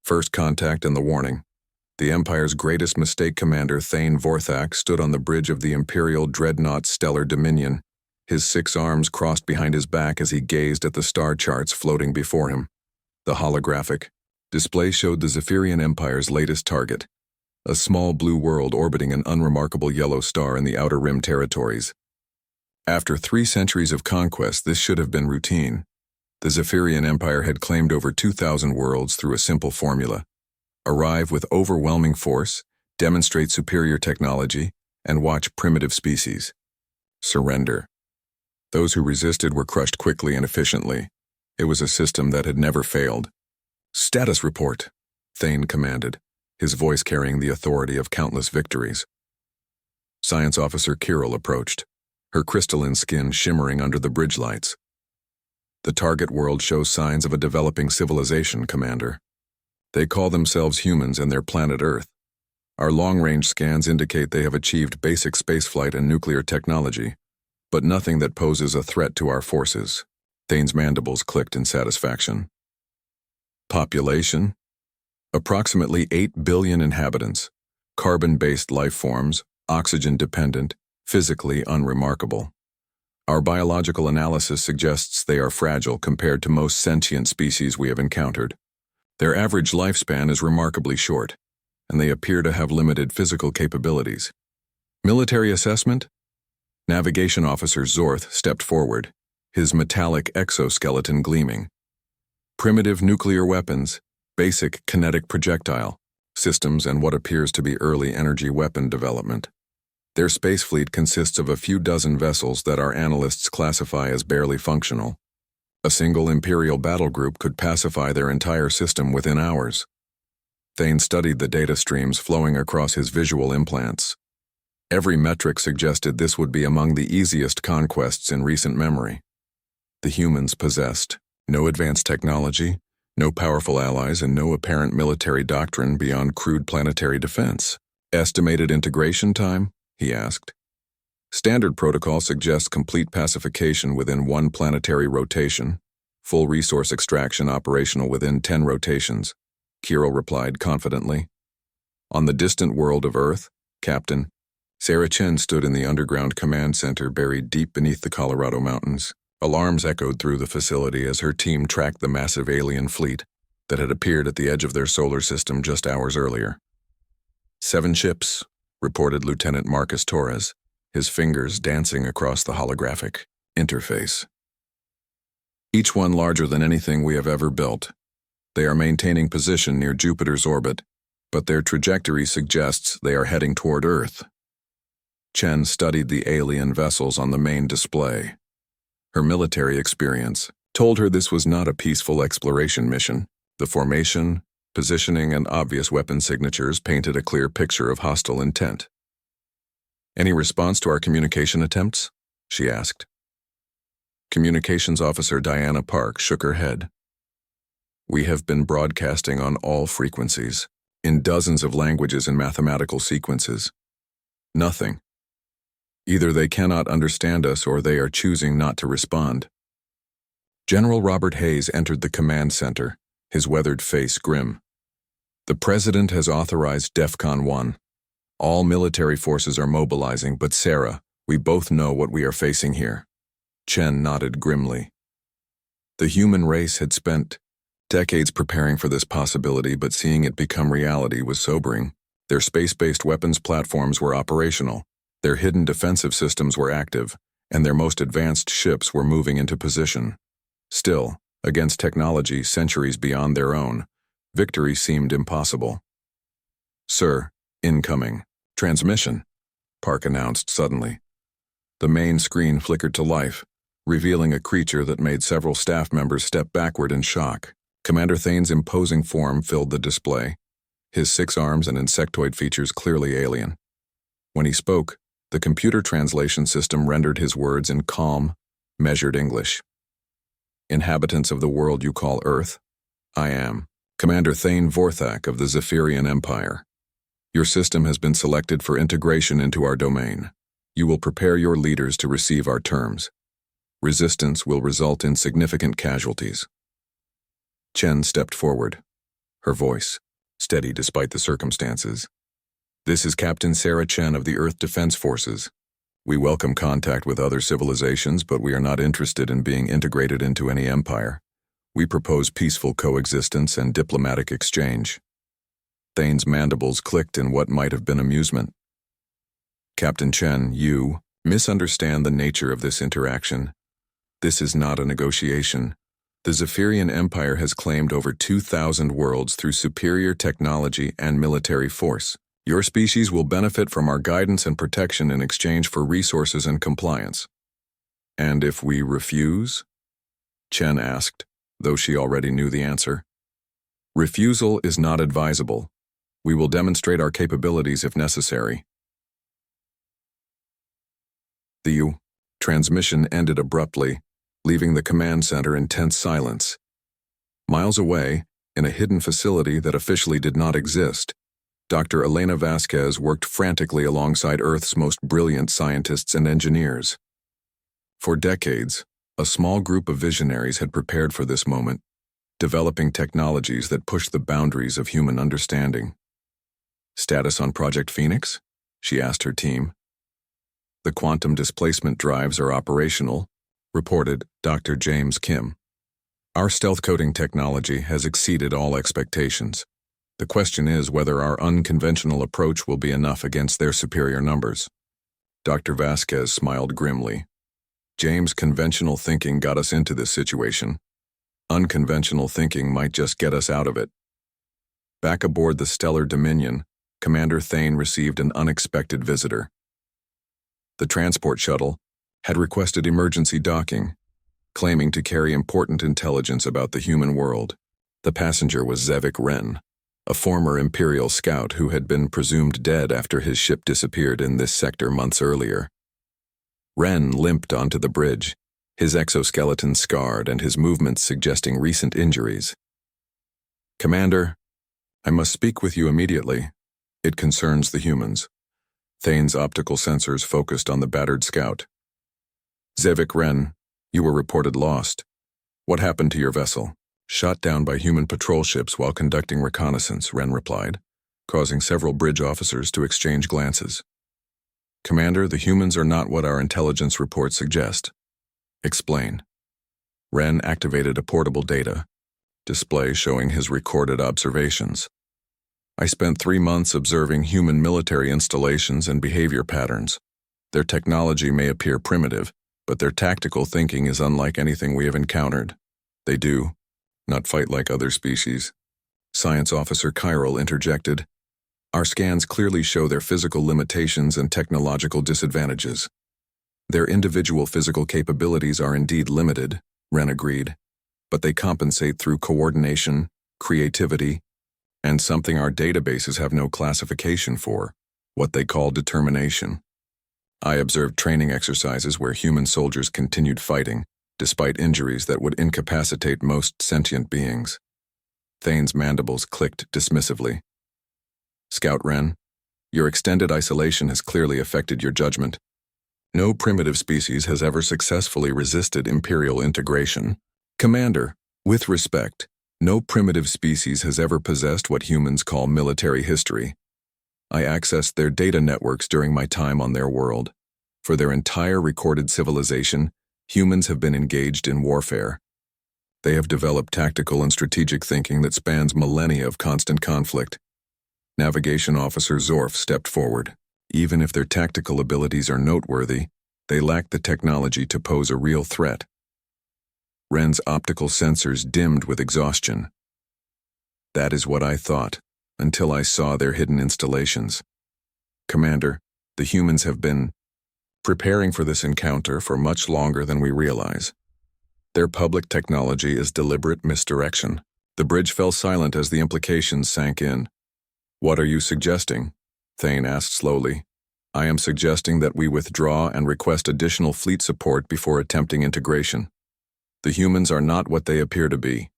First contact and the warning. The Empire's greatest mistake, Commander Thane Vorthak stood on the bridge of the Imperial Dreadnought Stellar Dominion, his 6 arms crossed behind his back as he gazed at the star charts floating before him. The holographic display showed the Zephyrian Empire's latest target, a small blue world orbiting an unremarkable yellow star in the Outer Rim territories. After 3 centuries of conquest, this should have been routine. The Zephyrian Empire had claimed over 2,000 worlds through a simple formula: arrive with overwhelming force, demonstrate superior technology, and watch primitive species surrender. Those who resisted were crushed quickly and efficiently. It was a system that had never failed. "Status report," Thane commanded, his voice carrying the authority of countless victories. Science Officer Kirill approached, her crystalline skin shimmering under the bridge lights. "The target world shows signs of a developing civilization, Commander. They call themselves humans and their planet Earth. Our long-range scans indicate they have achieved basic spaceflight and nuclear technology, but nothing that poses a threat to our forces." Thane's mandibles clicked in satisfaction. "Population? Approximately 8 billion inhabitants, carbon-based life forms, oxygen-dependent, physically unremarkable. Our biological analysis suggests they are fragile compared to most sentient species we have encountered. Their average lifespan is remarkably short, and they appear to have limited physical capabilities. Military assessment?" Navigation Officer Zorth stepped forward, his metallic exoskeleton gleaming. "Primitive nuclear weapons, basic kinetic projectile systems, and what appears to be early energy weapon development. Their space fleet consists of a few dozen vessels that our analysts classify as barely functional. A single Imperial battle group could pacify their entire system within hours." Thane studied the data streams flowing across his visual implants. Every metric suggested this would be among the easiest conquests in recent memory. The humans possessed no advanced technology, no powerful allies, and no apparent military doctrine beyond crude planetary defense. "Estimated integration time?" he asked. "Standard protocol suggests complete pacification within 1 planetary rotation, full resource extraction operational within 10 rotations," Kirill replied confidently. On the distant world of Earth, Captain Sarah Chen stood in the underground command center buried deep beneath the Colorado mountains. Alarms echoed through the facility as her team tracked the massive alien fleet that had appeared at the edge of their solar system just hours earlier. 7 ships, reported Lieutenant Marcus Torres, his fingers dancing across the holographic interface. "Each one larger than anything we have ever built. They are maintaining position near Jupiter's orbit, but their trajectory suggests they are heading toward Earth." Chen studied the alien vessels on the main display. Her military experience told her this was not a peaceful exploration mission. The formation, positioning, and obvious weapon signatures painted a clear picture of hostile intent. "Any response to our communication attempts?" she asked. Communications Officer Diana Park shook her head. "We have been broadcasting on all frequencies, in dozens of languages and mathematical sequences. Nothing. Either they cannot understand us or they are choosing not to respond." General Robert Hayes entered the command center, his weathered face grim. "The President has authorized DEFCON 1. All military forces are mobilizing, but Sarah, we both know what we are facing here." Chen nodded grimly. The human race had spent decades preparing for this possibility, but seeing it become reality was sobering. Their space-based weapons platforms were operational. Their hidden defensive systems were active, and their most advanced ships were moving into position. Still, against technology centuries beyond their own, victory seemed impossible. "Sir, incoming. Transmission," Park announced suddenly. The main screen flickered to life, revealing a creature that made several staff members step backward in shock. Commander Thane's imposing form filled the display, his 6 arms and insectoid features clearly alien. When he spoke, the computer translation system rendered his words in calm, measured English. "Inhabitants of the world you call Earth, I am Commander Thane Vorthak of the Zephyrian Empire. Your system has been selected for integration into our domain. You will prepare your leaders to receive our terms. Resistance will result in significant casualties." Chen stepped forward, her voice steady despite the circumstances. "This is Captain Sarah Chen of the Earth Defense Forces. We welcome contact with other civilizations, but we are not interested in being integrated into any empire. We propose peaceful coexistence and diplomatic exchange." Thane's mandibles clicked in what might have been amusement. "Captain Chen, you misunderstand the nature of this interaction. This is not a negotiation. The Zephyrian Empire has claimed over 2,000 worlds through superior technology and military force. Your species will benefit from our guidance and protection in exchange for resources and compliance." "And if we refuse?" Chen asked, though she already knew the answer. "Refusal is not advisable. We will demonstrate our capabilities if necessary." The transmission ended abruptly, leaving the command center in tense silence. Miles away, in a hidden facility that officially did not exist, Dr. Elena Vasquez worked frantically alongside Earth's most brilliant scientists and engineers. For decades, a small group of visionaries had prepared for this moment, developing technologies that pushed the boundaries of human understanding. "Status on Project Phoenix?" she asked her team. "The quantum displacement drives are operational," reported Dr. James Kim. "Our stealth coding technology has exceeded all expectations. The question is whether our unconventional approach will be enough against their superior numbers." Dr. Vasquez smiled grimly. "James' conventional thinking got us into this situation. Unconventional thinking might just get us out of it." Back aboard the Stellar Dominion, Commander Thane received an unexpected visitor. The transport shuttle had requested emergency docking, claiming to carry important intelligence about the human world. The passenger was Zevik Wren, a former Imperial scout who had been presumed dead after his ship disappeared in this sector months earlier. Wren limped onto the bridge, his exoskeleton scarred and his movements suggesting recent injuries. "Commander, I must speak with you immediately. It concerns the humans." Thane's optical sensors focused on the battered scout. "Zevik Wren, you were reported lost. What happened to your vessel?" "Shot down by human patrol ships while conducting reconnaissance," Wren replied, causing several bridge officers to exchange glances. "Commander, the humans are not what our intelligence reports suggest." "Explain." Wren activated a portable data display showing his recorded observations. "I spent 3 months observing human military installations and behavior patterns. Their technology may appear primitive, but their tactical thinking is unlike anything we have encountered. They do not fight like other species." Science Officer Chiral interjected. "Our scans clearly show their physical limitations and technological disadvantages." "Their individual physical capabilities are indeed limited," Wren agreed, "but they compensate through coordination, creativity, and something our databases have no classification for, what they call determination. I observed training exercises where human soldiers continued fighting, despite injuries that would incapacitate most sentient beings." Thane's mandibles clicked dismissively. "Scout Wren, your extended isolation has clearly affected your judgment. No primitive species has ever successfully resisted Imperial integration. Commander, with respect, no primitive species has ever possessed what humans call military history. I accessed their data networks during my time on their world. For their entire recorded civilization, humans have been engaged in warfare. They have developed tactical and strategic thinking that spans millennia of constant conflict." Navigation Officer Zorf stepped forward. "Even if their tactical abilities are noteworthy, they lack the technology to pose a real threat." Wren's optical sensors dimmed with exhaustion. "That is what I thought, until I saw their hidden installations. Commander, the humans have been preparing for this encounter for much longer than we realize. Their public technology is deliberate misdirection." The bridge fell silent as the implications sank in. "What are you suggesting?" Thane asked slowly. "I am suggesting that we withdraw and request additional fleet support before attempting integration. The humans are not what they appear to be."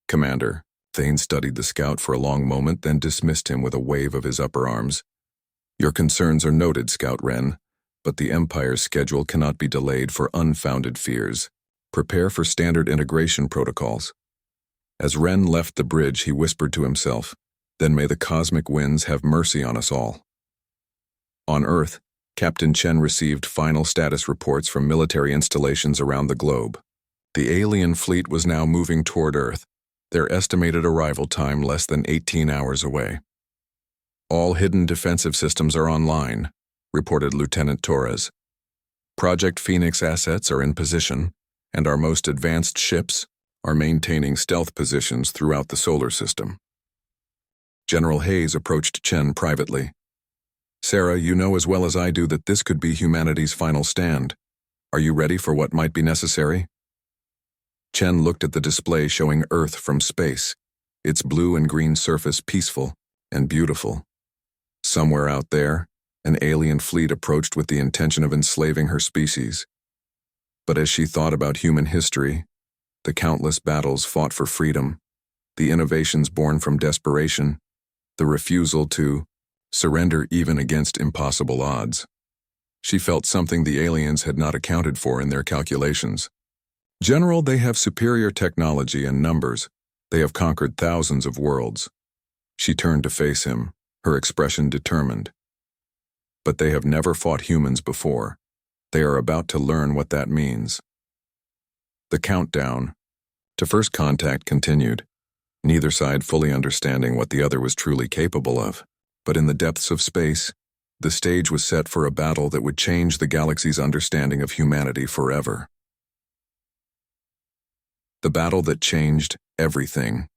"Commander," Thane studied the scout for a long moment, then dismissed him with a wave of his upper arms. "Your concerns are noted, Scout Wren, but the Empire's schedule cannot be delayed for unfounded fears. Prepare for standard integration protocols." As Ren left the bridge, he whispered to himself, "Then may the cosmic winds have mercy on us all." On Earth, Captain Chen received final status reports from military installations around the globe. The alien fleet was now moving toward Earth, their estimated arrival time less than 18 hours away. "All hidden defensive systems are online," reported Lieutenant Torres. "Project Phoenix assets are in position, and our most advanced ships are maintaining stealth positions throughout the solar system." General Hayes approached Chen privately. "Sarah, you know as well as I do that this could be humanity's final stand. Are you ready for what might be necessary?" Chen looked at the display showing Earth from space, its blue and green surface peaceful and beautiful. Somewhere out there, an alien fleet approached with the intention of enslaving her species. But as she thought about human history, the countless battles fought for freedom, the innovations born from desperation, the refusal to surrender even against impossible odds, she felt something the aliens had not accounted for in their calculations. "General, they have superior technology and numbers. They have conquered thousands of worlds." She turned to face him, her expression determined. "But they have never fought humans before. They are about to learn what that means." The countdown to first contact continued, neither side fully understanding what the other was truly capable of. But in the depths of space, the stage was set for a battle that would change the galaxy's understanding of humanity forever. The battle that changed everything.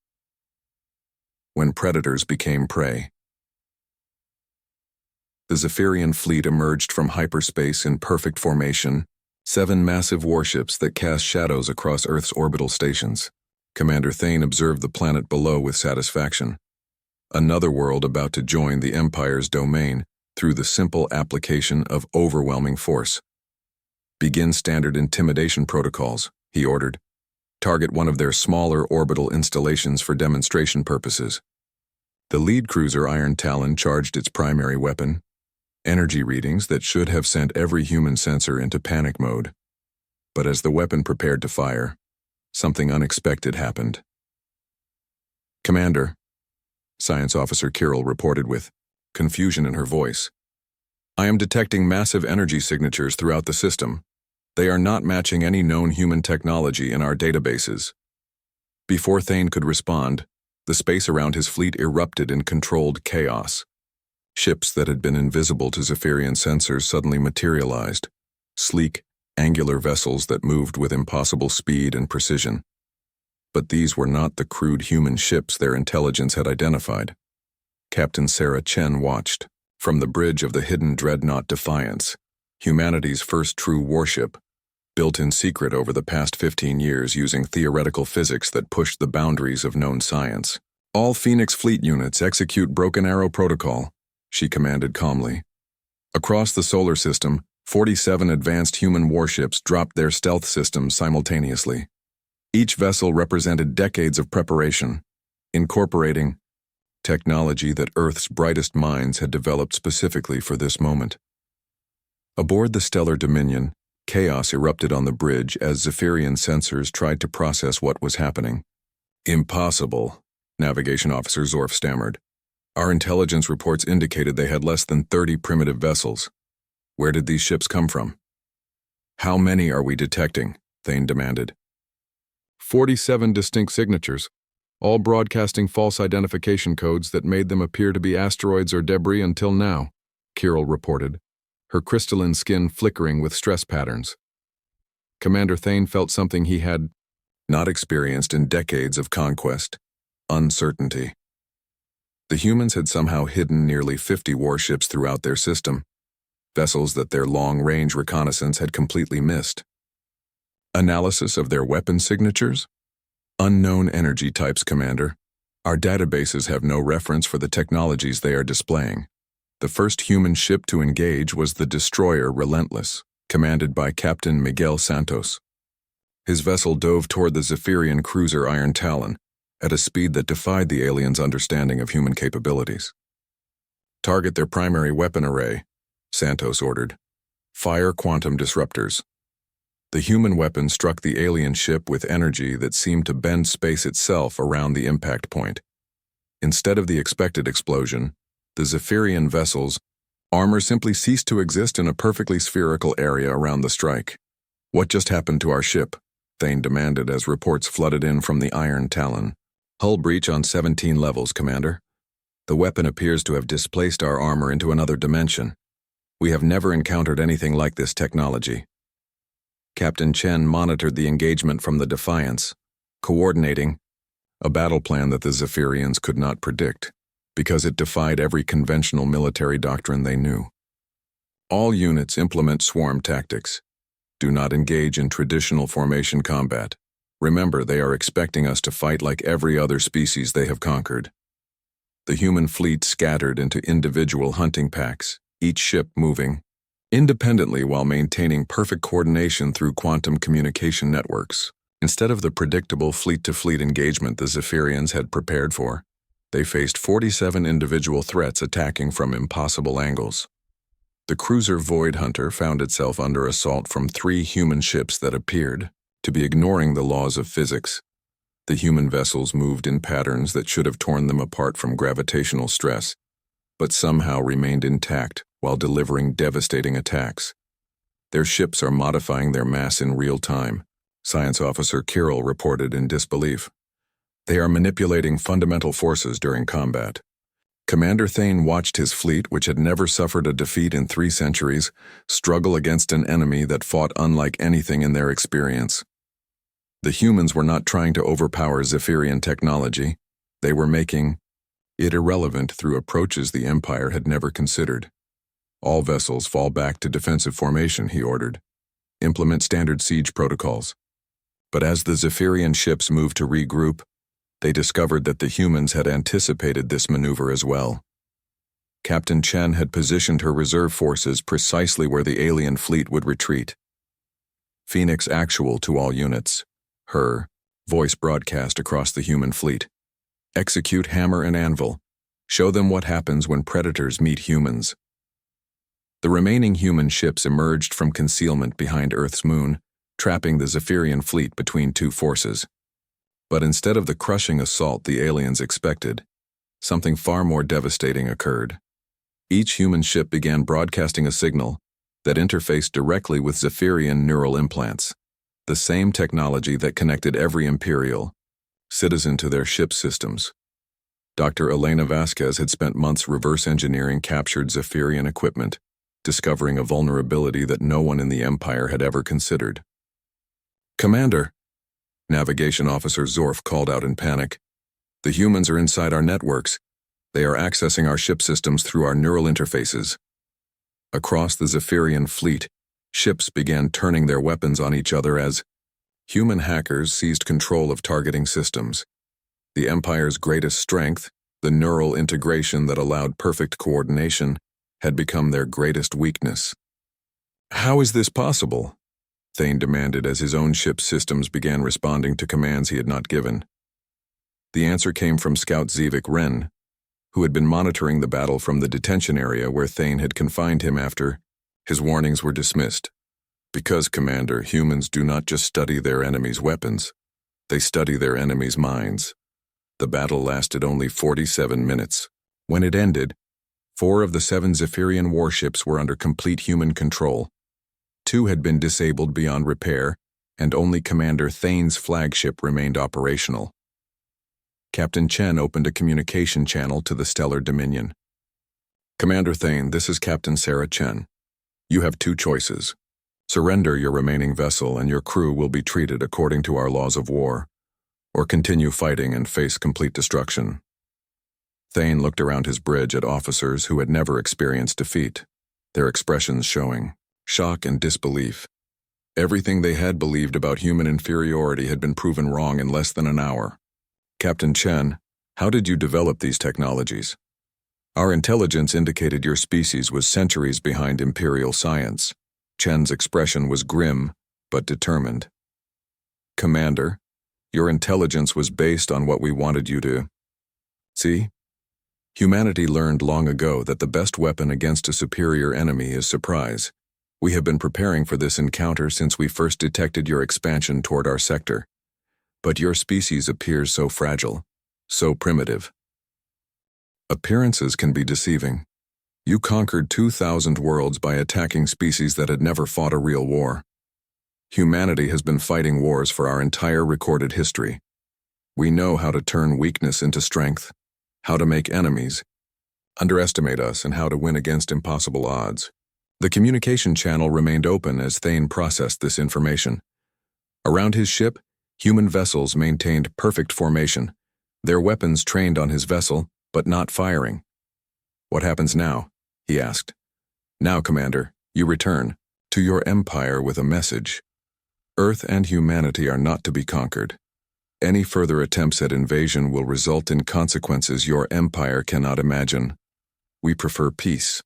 When predators became prey. The Zephyrian fleet emerged from hyperspace in perfect formation, 7 massive warships that cast shadows across Earth's orbital stations. Commander Thane observed the planet below with satisfaction. Another world about to join the Empire's domain through the simple application of overwhelming force. "Begin standard intimidation protocols," he ordered. "Target one of their smaller orbital installations for demonstration purposes." The lead cruiser Iron Talon charged its primary weapon, energy readings that should have sent every human sensor into panic mode. But as the weapon prepared to fire, something unexpected happened. "Commander," Science Officer Kirill reported with confusion in her voice, "I am detecting massive energy signatures throughout the system. They are not matching any known human technology in our databases." Before Thane could respond, the space around his fleet erupted in controlled chaos. Ships that had been invisible to Zephyrian sensors suddenly materialized, sleek, angular vessels that moved with impossible speed and precision. But these were not the crude human ships their intelligence had identified. Captain Sarah Chen watched, from the bridge of the hidden dreadnought Defiance, humanity's first true warship, built in secret over the past 15 years using theoretical physics that pushed the boundaries of known science. "All Phoenix fleet units execute Broken Arrow Protocol," she commanded calmly. Across the solar system, 47 advanced human warships dropped their stealth systems simultaneously. Each vessel represented decades of preparation, incorporating technology that Earth's brightest minds had developed specifically for this moment. Aboard the Stellar Dominion, chaos erupted on the bridge as Zephyrian sensors tried to process what was happening. "Impossible," Navigation Officer Zorf stammered. "Our intelligence reports indicated they had less than 30 primitive vessels. Where did these ships come from?" "How many are we detecting?" Thane demanded. 47 distinct signatures, all broadcasting false identification codes that made them appear to be asteroids or debris until now, Kirill reported, her crystalline skin flickering with stress patterns. Commander Thane felt something he had not experienced in decades of conquest: uncertainty. The humans had somehow hidden nearly 50 warships throughout their system, vessels that their long-range reconnaissance had completely missed. Analysis of their weapon signatures? Unknown energy types, Commander. Our databases have no reference for the technologies they are displaying. The first human ship to engage was the destroyer Relentless, commanded by Captain Miguel Santos. His vessel dove toward the Zephyrian cruiser Iron Talon at a speed that defied the aliens' understanding of human capabilities. "Target their primary weapon array," Santos ordered. "Fire quantum disruptors." The human weapon struck the alien ship with energy that seemed to bend space itself around the impact point. Instead of the expected explosion, the Zephyrian vessel's armor simply ceased to exist in a perfectly spherical area around the strike. "What just happened to our ship?" Thane demanded as reports flooded in from the Iron Talon. "Hull breach on 17 levels, Commander. The weapon appears to have displaced our armor into another dimension. We have never encountered anything like this technology." Captain Chen monitored the engagement from the Defiance, coordinating a battle plan that the Zephyrians could not predict, because it defied every conventional military doctrine they knew. All units implement swarm tactics. Do not engage in traditional formation combat. Remember, they are expecting us to fight like every other species they have conquered. The human fleet scattered into individual hunting packs, each ship moving independently while maintaining perfect coordination through quantum communication networks. Instead of the predictable fleet-to-fleet engagement the Zephyrians had prepared for, they faced 47 individual threats attacking from impossible angles. The cruiser Void Hunter found itself under assault from 3 human ships that appeared to be ignoring the laws of physics. The human vessels moved in patterns that should have torn them apart from gravitational stress, but somehow remained intact while delivering devastating attacks. Their ships are modifying their mass in real time, Science Officer Kirill reported in disbelief. They are manipulating fundamental forces during combat. Commander Thane watched his fleet, which had never suffered a defeat in 3 centuries, struggle against an enemy that fought unlike anything in their experience. The humans were not trying to overpower Zephyrian technology. They were making it irrelevant through approaches the Empire had never considered. "All vessels fall back to defensive formation," he ordered. "Implement standard siege protocols." But as the Zephyrian ships moved to regroup, they discovered that the humans had anticipated this maneuver as well. Captain Chen had positioned her reserve forces precisely where the alien fleet would retreat. "Phoenix Actual to all units." Her voice broadcast across the human fleet. "Execute hammer and anvil. Show them what happens when predators meet humans." The remaining human ships emerged from concealment behind Earth's moon, trapping the Zephyrian fleet between 2 forces. But instead of the crushing assault the aliens expected, something far more devastating occurred. Each human ship began broadcasting a signal that interfaced directly with Zephyrian neural implants, the same technology that connected every Imperial citizen to their ship systems. Dr. Elena Vasquez had spent months reverse engineering captured Zephyrian equipment, discovering a vulnerability that no one in the Empire had ever considered. "Commander," Navigation Officer Zorf called out in panic, "the humans are inside our networks. They are accessing our ship systems through our neural interfaces." Across the Zephyrian fleet, ships began turning their weapons on each other as human hackers seized control of targeting systems. The Empire's greatest strength, the neural integration that allowed perfect coordination, had become their greatest weakness. "How is this possible?" Thane demanded as his own ship's systems began responding to commands he had not given. The answer came from Scout Zivik Wren, who had been monitoring the battle from the detention area where Thane had confined him after his warnings were dismissed. "Because, Commander, humans do not just study their enemies' weapons, they study their enemies' minds." The battle lasted only 47 minutes. When it ended, 4 of the 7 Zephyrian warships were under complete human control. 2 had been disabled beyond repair, and only Commander Thane's flagship remained operational. Captain Chen opened a communication channel to the Stellar Dominion. "Commander Thane, this is Captain Sarah Chen. You have 2 choices. Surrender your remaining vessel and your crew will be treated according to our laws of war, or continue fighting and face complete destruction." Thane looked around his bridge at officers who had never experienced defeat, their expressions showing shock and disbelief. Everything they had believed about human inferiority had been proven wrong in less than an hour. "Captain Chen, how did you develop these technologies?" "Our intelligence indicated your species was centuries behind Imperial science." Chen's expression was grim, but determined. "Commander, your intelligence was based on what we wanted you to see. Humanity learned long ago that the best weapon against a superior enemy is surprise. We have been preparing for this encounter since we first detected your expansion toward our sector. But your species appears so fragile, so primitive. Appearances can be deceiving. You conquered 2,000 worlds by attacking species that had never fought a real war. Humanity has been fighting wars for our entire recorded history. We know how to turn weakness into strength, how to make enemies, underestimate us, and how to win against impossible odds. The communication channel remained open as Thane processed this information. Around his ship, human vessels maintained perfect formation, their weapons trained on his vessel, but not firing. "What happens now?" he asked. "Now, Commander, you return to your empire with a message. Earth and humanity are not to be conquered. Any further attempts at invasion will result in consequences your empire cannot imagine. We prefer peace,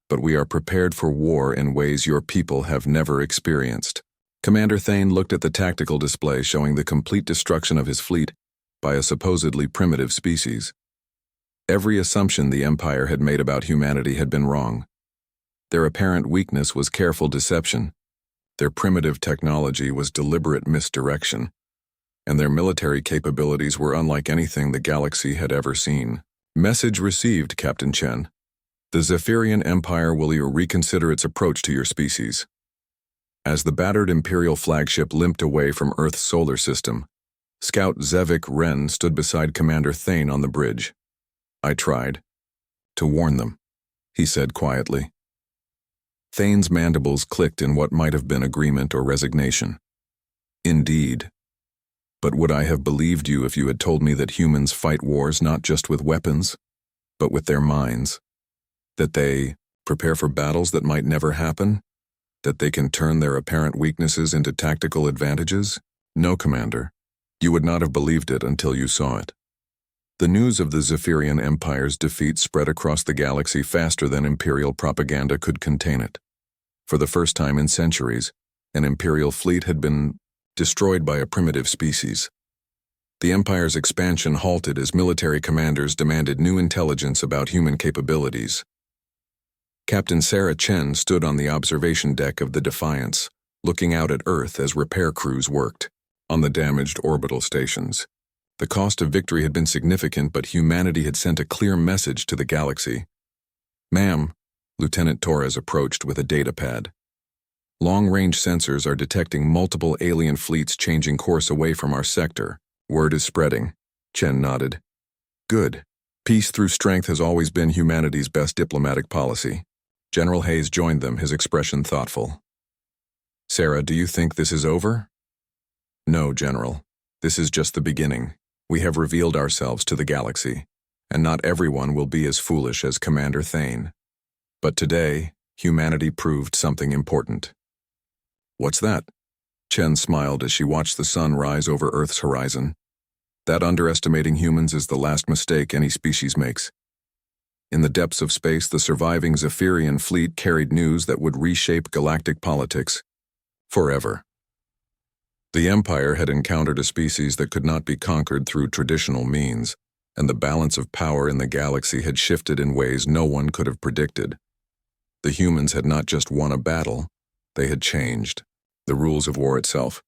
but we are prepared for war in ways your people have never experienced." Commander Thane looked at the tactical display showing the complete destruction of his fleet by a supposedly primitive species. Every assumption the Empire had made about humanity had been wrong. Their apparent weakness was careful deception. Their primitive technology was deliberate misdirection. And their military capabilities were unlike anything the galaxy had ever seen. "Message received, Captain Chen. The Zephyrian Empire will reconsider its approach to your species." As the battered Imperial flagship limped away from Earth's solar system, Scout Zevik Wren stood beside Commander Thane on the bridge. "I tried to warn them," he said quietly. Thane's mandibles clicked in what might have been agreement or resignation. "Indeed. But would I have believed you if you had told me that humans fight wars not just with weapons, but with their minds? That they prepare for battles that might never happen? That they can turn their apparent weaknesses into tactical advantages? No, Commander. You would not have believed it until you saw it." The news of the Zephyrian Empire's defeat spread across the galaxy faster than Imperial propaganda could contain it. For the first time in centuries, an Imperial fleet had been destroyed by a primitive species. The Empire's expansion halted as military commanders demanded new intelligence about human capabilities. Captain Sarah Chen stood on the observation deck of the Defiance, looking out at Earth as repair crews worked on the damaged orbital stations. The cost of victory had been significant, but humanity had sent a clear message to the galaxy. "Ma'am," Lieutenant Torres approached with a datapad. "Long-range sensors are detecting multiple alien fleets changing course away from our sector. Word is spreading." Chen nodded. "Good. Peace through strength has always been humanity's best diplomatic policy." General Hayes joined them, his expression thoughtful. "Sarah, do you think this is over?" "No, General. This is just the beginning. We have revealed ourselves to the galaxy, and not everyone will be as foolish as Commander Thane. But today, humanity proved something important." "What's that?" Chen smiled as she watched the sun rise over Earth's horizon. "That underestimating humans is the last mistake any species makes." In the depths of space, the surviving Zephyrian fleet carried news that would reshape galactic politics forever. The Empire had encountered a species that could not be conquered through traditional means, and the balance of power in the galaxy had shifted in ways no one could have predicted. The humans had not just won a battle, they had changed the rules of war itself.